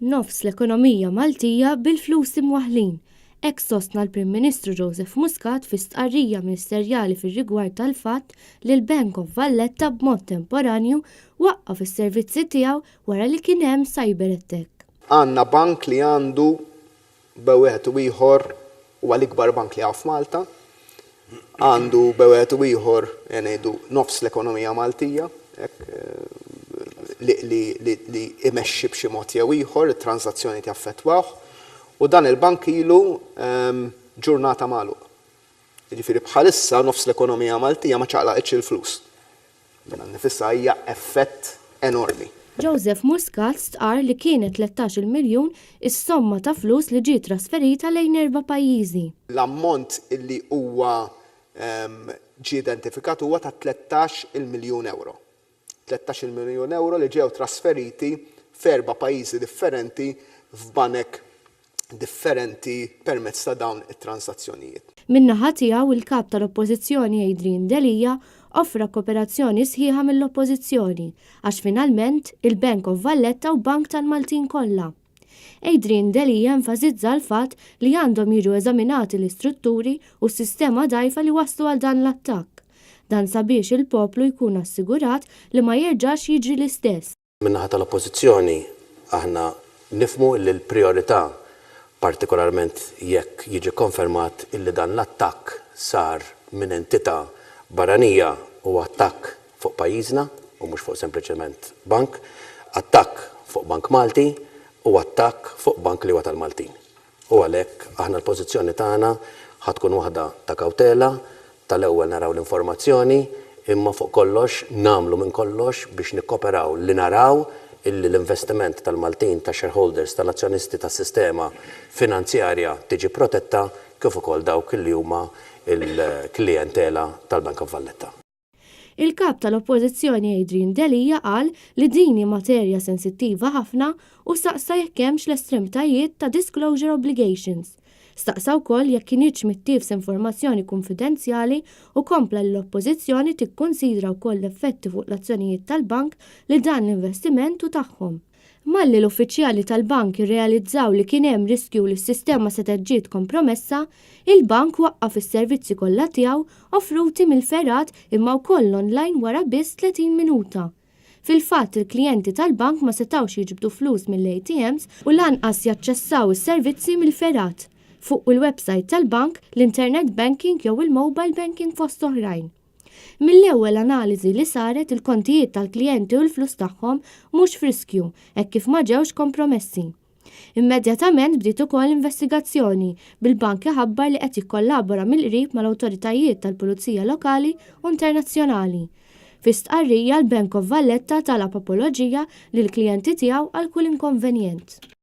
Nofs l-ekonomija Maltija bil-flus imwaħħlin. Hekk sostna l-Prim Ministru Joseph Muscat fi stqarrija ministerjali fir-rigward tal-fatt li l-Bank of Valletta b'mod temporanju waqqaf is-servizzi tiegħu wara li kien hemm cyber attack. Għandna bank li għandu bewieħed u ieħor huwa l-ikbar bank li għaf Malta, għandu bewieħed u ieħor ngħidu nofs l-ekonomija Maltija, li imexxi b'xi mod jew ieħor it-transazzjoni jaffettwawh. U dan il-bank ilu ġurnata magħluq. Jiġifieri bħalissa nofs l-ekonomija Maltija ma ċaqlaqitx il-flus. Dan nifisha hija effett enormi. Joseph Muscat stqar li kienet 13 miljun is-somma ta' flus li ġiet trasferita lejn 4 pajjiżi. L-ammont illi huwa ġie identifikat huwa ta' 13 miljun euro. 13 miljun euro li ġew trasferiti f'4 pajjiżi differenti f'banek differenti permezz ta' dawn it-transazzjonijiet. Min-naħa tiegħu il-kap tal-Oppożizzjoni Adrian Delija offra kooperazzjoni sħiħa mill-Oppożizzjoni għax finalment il-Bank of Valletta u Bank tal-Maltin kollha. Adrian Delija enfasizza l-fatt li għandhom jiġu eżaminati l-istrutturi u s-sistema dgħajfa li waslu għal dan l-attakk. Dan sabiex il-poplu jkun assigurat li ma jerġax jiġri l-istess. Min-naħa tal-Oppożizzjoni aħna nifhmu li l-priorità partikolarment jekk jiġi konfermat illi dan l-attakk sar minn entità barranija u attakk fuq pajjiżna u mhux fuq sempliċement bank, attakk fuq Bank Malti u attakk fuq bank li huwa tal-Maltin. U għalhekk aħna l-pożizzjoni tagħna ħatkun waħda ta' kawtela, tal-ewwel naraw l-informazzjoni, imma fuq kollox nagħmlu minn kollox biex nikkoperaw li naraw illi l-investiment tal-Maltin ta' shareholders tal-azzjonisti tas-sistema finanzjarja tiġi protetta kif ukoll dawk li huma il-klijentela tal-Bank of Valletta. Il-kap tal-Oppożizzjoni Adrian Delija qal li din hi materja sensittiva ħafna u staqsa jekk hemmx l-estremitajiet ta' disclosure obligations. Staqsa wkoll jekk kienx mittiefs informazzjoni konfidenzjali u kompla l-Oppożizzjoni tikkunsidra wkoll l-effetti fuq l-azzjonijiet tal-bank li dan l-investiment u tagħhom. Malli l-uffiċjali tal-bank irrealizzaw li kien hemm riskju li s-sistema se ġiet kompromessa, il-bank waqqaf is-servizzi kollha tiegħu offruti mill-ferat imma wkoll online wara biss 30 minuta. Fil-fatt il-klijenti tal-bank ma setgħux jiġbdu flus mill-ATMs u lanqas jaċċessaw is-servizzi mill-ferat fuq il-website tal-bank, l-internet banking jew il-mobile banking fost oħrajn. Mill-ewwel analiżi li saret il-kontijiet tal-klijenti u l-flus tagħhom mhux friskju hekk kif ma ġewx kompromessi. Immedjatament bdiet ukoll investigazzjoni bil-bank iħabbar li qed jikkollabora mill-qrib mal-awtoritajiet tal-Pulizija Lokali u Internazzjonali. Fi stqarrija l-Bank of Valletta talab apoloġija lill-klijenti tiegħu għal kull inkonvenjent.